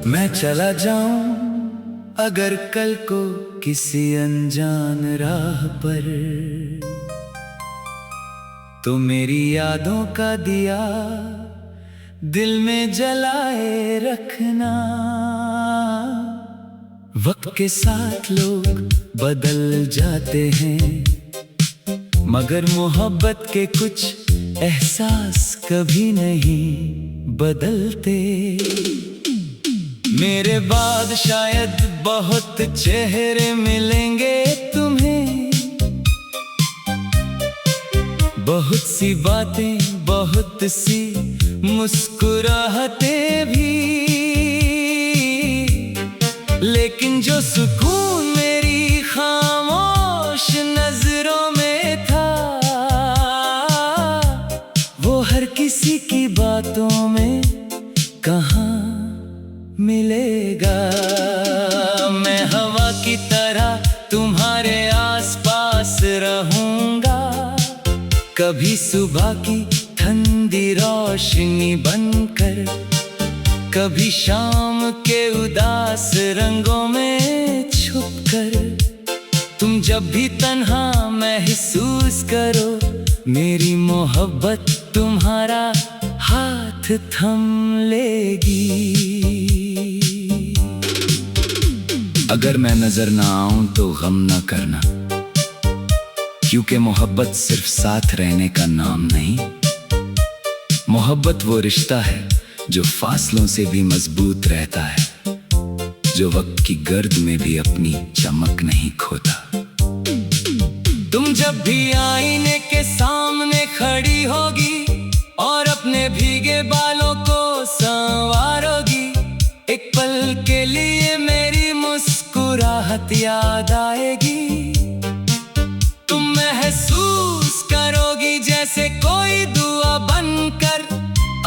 मैं चला जाऊं अगर कल को किसी अनजान राह पर, तो मेरी यादों का दिया दिल में जलाए रखना। वक्त के साथ लोग बदल जाते हैं, मगर मोहब्बत के कुछ एहसास कभी नहीं बदलते। मेरे बाद शायद बहुत चेहरे मिलेंगे तुम्हें, बहुत सी बातें, बहुत सी मुस्कुराहटें भी, लेकिन जो सुकून मेरी खामोश नजरों में था, वो हर किसी की बातों में कहाँ मिलेगा। मैं हवा की तरह तुम्हारे आसपास रहूंगा, कभी सुबह की ठंडी रोशनी बनकर, कभी शाम के उदास रंगों में छुपकर। तुम जब भी तन्हा महसूस करो, मेरी मोहब्बत तुम्हारा हाथ थम लेगी। अगर मैं नजर ना आऊं तो गम ना करना, क्योंकि मोहब्बत सिर्फ साथ रहने का नाम नहीं। मोहब्बत वो रिश्ता है जो फासलों से भी मजबूत रहता है, जो वक्त की गर्द में भी अपनी चमक नहीं खोता। तुम जब भी आईने के सामने खड़ी होगी और अपने भीगे बालों को संवारोगी, एक पल के लिए मेरी मुस्कुराहट याद आएगी। तुम महसूस करोगी जैसे कोई दुआ बनकर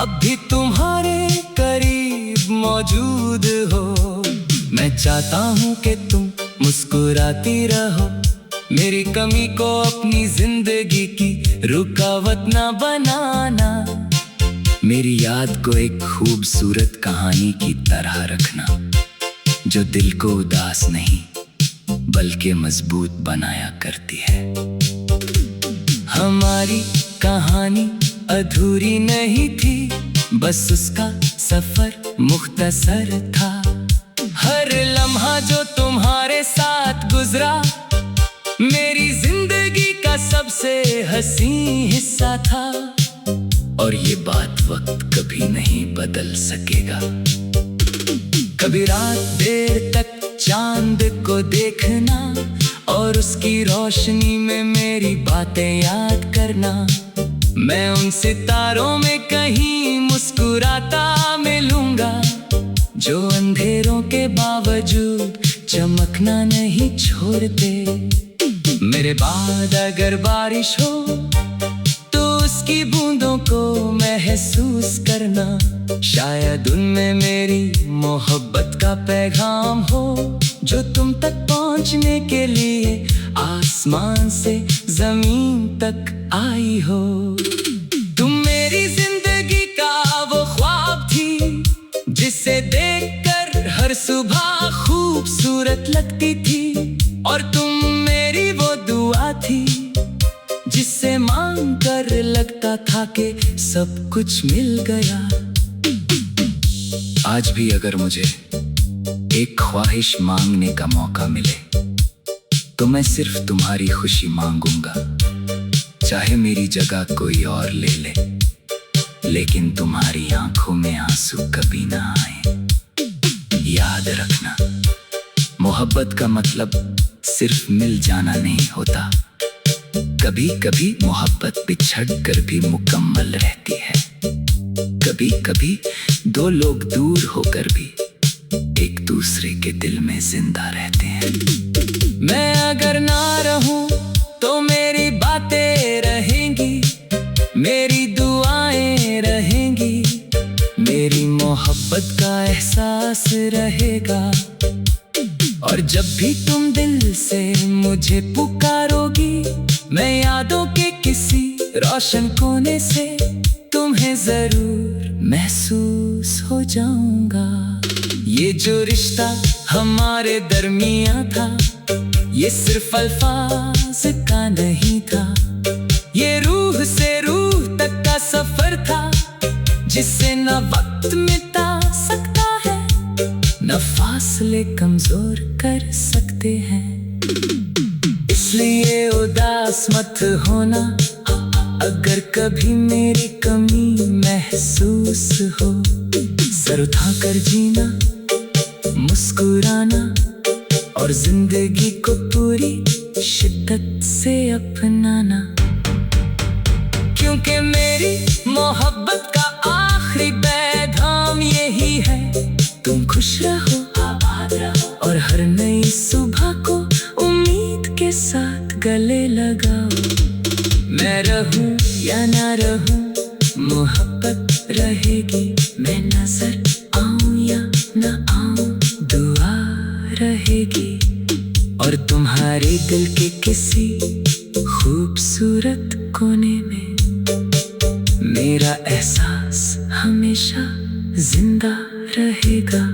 अब भी तुम्हारे करीब मौजूद हो। मैं चाहता हूँ कि तुम मुस्कुराती रहो, मेरी कमी को अपनी जिंदगी की रुकावट ना बनाना। मेरी याद को एक खूबसूरत कहानी की तरह रखना, जो दिल को उदास नहीं बल्कि मजबूत बनाया करती है। हमारी कहानी अधूरी नहीं थी, बस उसका सफर मुख्तसर था। हर लम्हा जो तुम्हारे साथ गुजरा, मेरी जिंदगी का सबसे हसीन हिस्सा था। और ये बात वक्त कभी नहीं बदल सकेगा। कभी रात देर तक चांद को देखना और उसकी रोशनी में मेरी बातें याद करना। मैं उन सितारों में कहीं मुस्कुराता मिलूंगा, जो अंधेरों के बावजूद चमकना नहीं छोड़ते। मेरे बाद अगर बारिश हो तो उसकी बूंदों को महसूस करना, शायद उनमें मेरी मोहब्बत का पैगाम हो, जो तुम तक पहुंचने के लिए आसमान से जमीन तक आई हो। तुम मेरी जिंदगी का वो ख्वाब थी, जिसे देखकर हर सुबह खूबसूरत लगती थी। और तुम मेरी वो दुआ थी, जिससे मांग कर लगता था कि सब कुछ मिल गया। आज भी अगर मुझे एक ख्वाहिश मांगने का मौका मिले, तो मैं सिर्फ तुम्हारी खुशी मांगूंगा, चाहे मेरी जगह कोई और ले ले, लेकिन तुम्हारी आंखों में आंसू कभी ना आए। याद रखना, मोहब्बत का मतलब सिर्फ मिल जाना नहीं होता, कभी कभी मोहब्बत बिछड़ कर भी मुकम्मल रहती है। कभी कभी दो लोग दूर होकर भी एक दूसरे के दिल में जिंदा रहते हैं। मैं अगर ना रहूं तो मेरी बातें रहेंगी, मेरी दुआएं रहेंगी, मेरी मोहब्बत का एहसास रहेगा। और जब भी तुम दिल से मुझे पुकारोगी, मैं यादों के किसी रोशन कोने से तुम्हें जरूर महसूस हो जाऊंगा। ये जो रिश्ता हमारे दरमियां था, ये सिर्फ अल्फाज का नहीं था, ये रूह से रूह तक का सफर था, जिसे न वक्त मिटा सकता है, न फासले कमजोर कर सकते हैं। इसलिए उदास मत होना अगर कभी मेरी कमी महसूस हो। सर उठाकर जीना, मुस्कुराना और जिंदगी को पूरी शिद्दत से अपनाना, क्योंकि मेरी मोहब्बत का आखिरी पैगाम यही है, तुम खुश रहो, आबाद रहो और हर नई सुबह को उम्मीद के साथ गले लगाओ। मैं रहूं या ना रहूं, मोहब्बत रहेगी, मैं नजर आऊं या ना आऊं, दुआ रहेगी। और तुम्हारे दिल के किसी खूबसूरत कोने में मेरा एहसास हमेशा जिंदा रहेगा।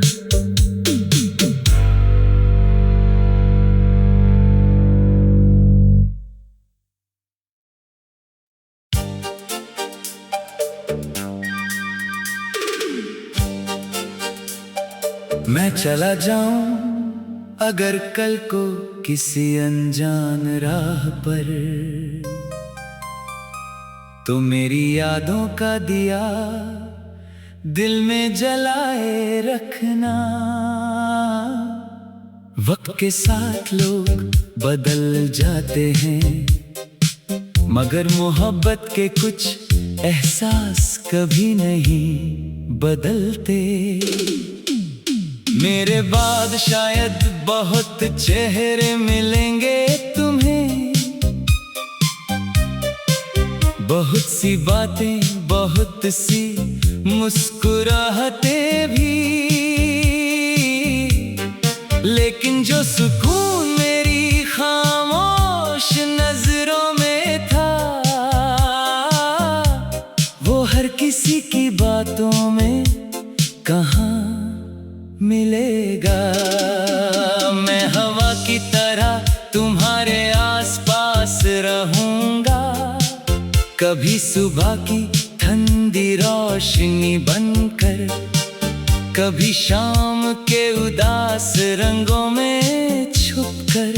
मैं चला जाऊं अगर कल को किसी अनजान राह पर, तो मेरी यादों का दिया दिल में जलाए रखना। वक्त के साथ लोग बदल जाते हैं, मगर मोहब्बत के कुछ एहसास कभी नहीं बदलते। मेरे बाद शायद बहुत चेहरे मिलेंगे तुम्हें, बहुत सी बातें, बहुत सी मुस्कुराहटें भी, लेकिन जो सुकून मेरी खामोश नजरों में था, वो हर किसी की बातों में कहाँ मिलेगा। मैं हवा की तरह तुम्हारे आसपास रहूंगा, कभी सुबह की ठंडी रोशनी बनकर, कभी शाम के उदास रंगों में छुपकर।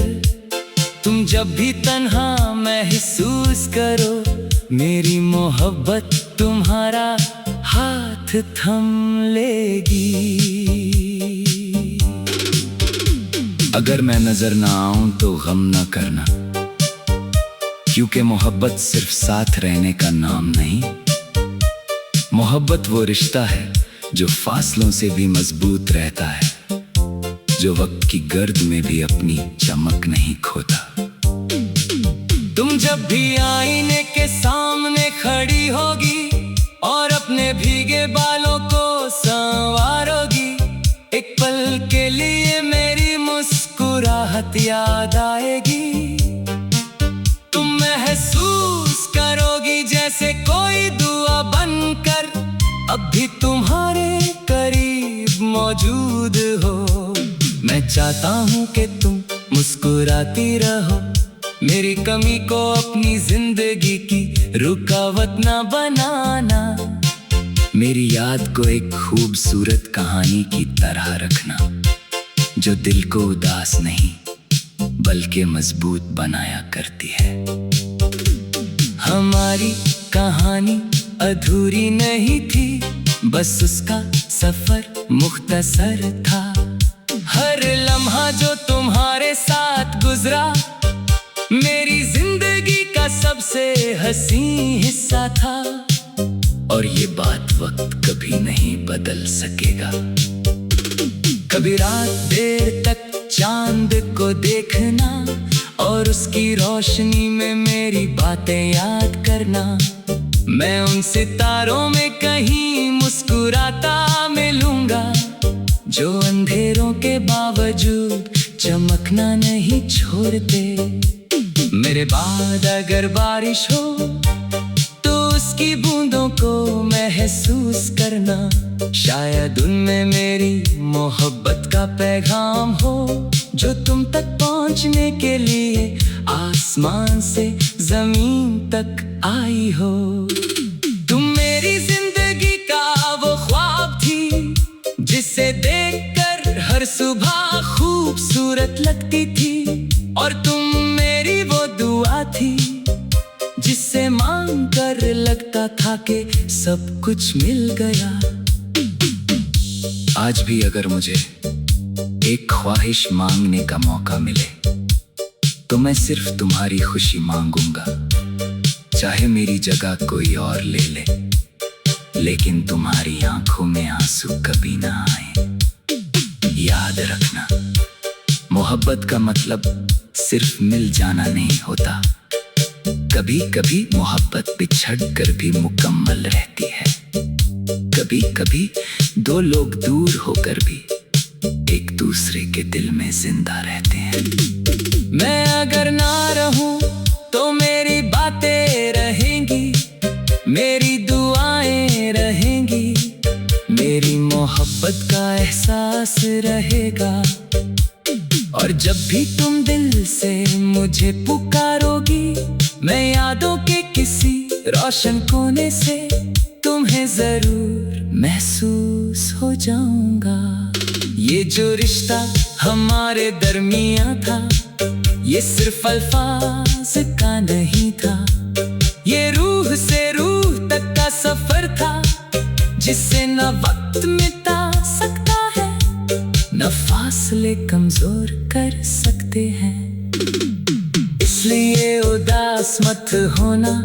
तुम जब भी तन्हा महसूस करो, मेरी मोहब्बत तुम्हारा हाथ थम लेगी। अगर मैं नजर ना आऊं तो गम ना करना, क्योंकि मोहब्बत सिर्फ साथ रहने का नाम नहीं। मोहब्बत वो रिश्ता है जो फासलों से भी मजबूत रहता है, जो वक्त की गर्द में भी अपनी चमक नहीं खोता। तुम जब भी आईने के सामने खड़ी होगी और अपने भीगे बालों को संवारोगी, एक पल के लिए मेरी मुस्कुराहट याद आएगी। तुम महसूस करोगी जैसे कोई दुआ बनकर अब भी तुम्हारे करीब मौजूद हो। मैं चाहता हूँ कि तुम मुस्कुराती रहो, मेरी कमी को अपनी जिंदगी की रुकावट ना बनाना। मेरी याद को एक खूबसूरत कहानी की तरह रखना, जो दिल को उदास नहीं बल्कि मजबूत बनाया करती है। हमारी कहानी अधूरी नहीं थी, बस उसका सफर मुख्तसर था। हर लम्हा जो तुम्हारे साथ गुजरा, मेरी जिंदगी का सबसे हसीन हिस्सा था। और ये बात वक्त कभी नहीं बदल सकेगा। कभी रात देर तक चांद को देखना और उसकी रोशनी में मेरी बातें याद करना। मैं उन सितारों में कहीं मुस्कुराता मिलूंगा, जो अंधेरों के बावजूद चमकना नहीं छोड़ते। मेरे बाद अगर बारिश हो तो उसकी बूंदों को महसूस करना, शायद उनमें मेरी मोहब्बत का पैगाम हो, जो तुम तक पहुंचने के लिए आसमान से जमीन तक आई हो। तुम मेरी जिंदगी का वो ख्वाब थी, जिसे देखकर हर सुबह खूबसूरत लगती थी। और तुम मेरी वो दुआ थी, जिसे मांग कर लगता था कि सब कुछ मिल गया। आज भी अगर मुझे एक ख्वाहिश मांगने का मौका मिले, तो मैं सिर्फ तुम्हारी खुशी मांगूंगा, चाहे मेरी जगह कोई और ले ले, लेकिन तुम्हारी आंखों में आंसू कभी ना आए। याद रखना, मोहब्बत का मतलब सिर्फ मिल जाना नहीं होता, कभी कभी मोहब्बत बिछड़ कर भी मुकम्मल रहती है। कभी कभी दो लोग दूर होकर भी एक दूसरे के दिल में जिंदा रहते हैं। मैं अगर ना रहूं तो मेरी बातें रहेंगी, मेरी दुआएं रहेंगी, मेरी मोहब्बत का एहसास रहेगा। और जब भी तुम दिल से मुझे पुकारोगी, मैं यादों के किसी रोशन कोने से तुम्हें जरूर महसूस हो जाऊंगा। ये जो रिश्ता हमारे दरमियां था, ये सिर्फ अल्फाज का नहीं था, ये रूह से रूह तक का सफर था, जिसे न वक्त मिटा सकता है, न फासले कमजोर कर सकते हैं। इसलिए उदास मत होना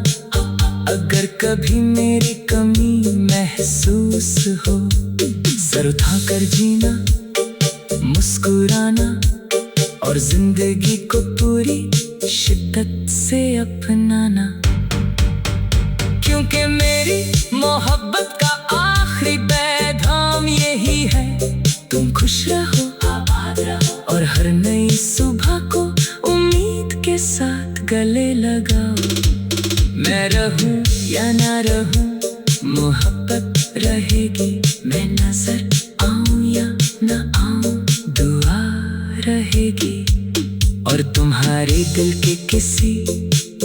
अगर कभी मेरी कमी महसूस हो। सर उठाकर जीना, मुस्कुराना और जिंदगी को पूरी शिद्दत से अपनाना, क्योंकि मेरी मोहब्बत का आखिरी पैगाम यही है। तुम खुश रहो, आबाद रहो और हर नई सुबह को उम्मीद के साथ गले लगाओ। मैं रहूं या ना रहूं, मोहब्बत रहेगी। मैं नजर आऊं या ना आऊं, दुआ रहेगी। और तुम्हारे दिल के किसी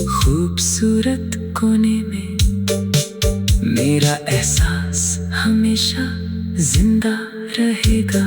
खूबसूरत कोने में मेरा एहसास हमेशा जिंदा रहेगा।